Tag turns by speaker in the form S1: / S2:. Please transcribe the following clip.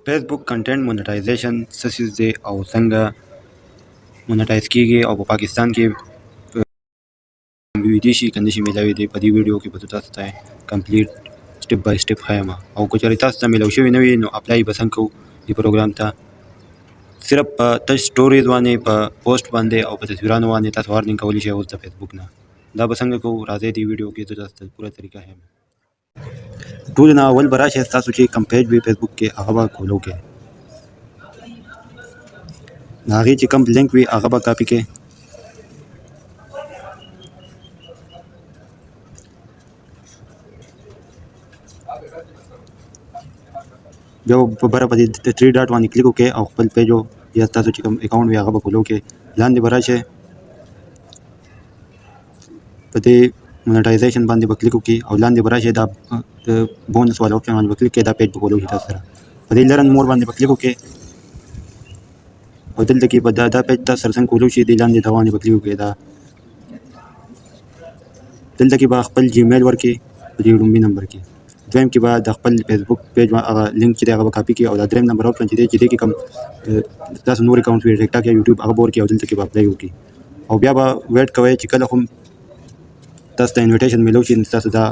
S1: Facebook content monetization څه څیز دی او څنګه مونټایز کیږي او په پاکستان کې ویډیو شي کنه شي ملاوي دی په دې ویډیو کې به تاسو ته کمپلیټ سټپ بای سټپ خایم او که چېرې تاسو ته ملاوي شوی نه وي نو اپلای به څنګه کوو دې پروګرام ته صرف په ټچ سټوریز باندې په پوسټ باندې او په تصویرانو باندې تاسو وارنینګ کولی شئ اوس د فیسبوک نه دا به څنګه کوو راځئ دې ویډیو کې زه تاسو ته پوره طریقه ښیم ټول نه اول به راشئ ستاسو چې کوم پیج وي فیسبوک کې هغه به فالو کړئ د هغې چې کوم لینک وي هغه به کاپي کړئ بیا په بره په دې 3 ډاټ باندې کلیک وکړئ او خپل پیج یا تاسو چې کوم اکاونټ وي هغه به فالو کړئ لاندې به راشئ په دې مونټایزیشن باندې به کلیک وکړئ او لاندې به راشئ دا د بونس والا اپشن باندې به کلیک کړئ دا پیج به فالو شي تاسو سره په دې لرن مور باندې به کلیک وکړئ او دلته کې به دا پیج تاسو سره څنګه فالو شي دې لاندې دا باندې به کلیک وکړئ دا دلته کې به خپل جیمیل ورکړئ په دې لومړي نمبر کې دویم کې به د خپل فیسبوک پیج هغه لینک چې دی هغه به کاپي کړئ او دا دریم نمبر اپشن چې دی چې دې کې کوم تاسو نور اکاونټ وي ټیک ټاک یا یوټیوب هغه به ورکړئ او دلته کې به اپلای وکړئ او بیا به ویټ کوئ چې کله هم تاسو ته انویټیشن میلو شي تاسو دا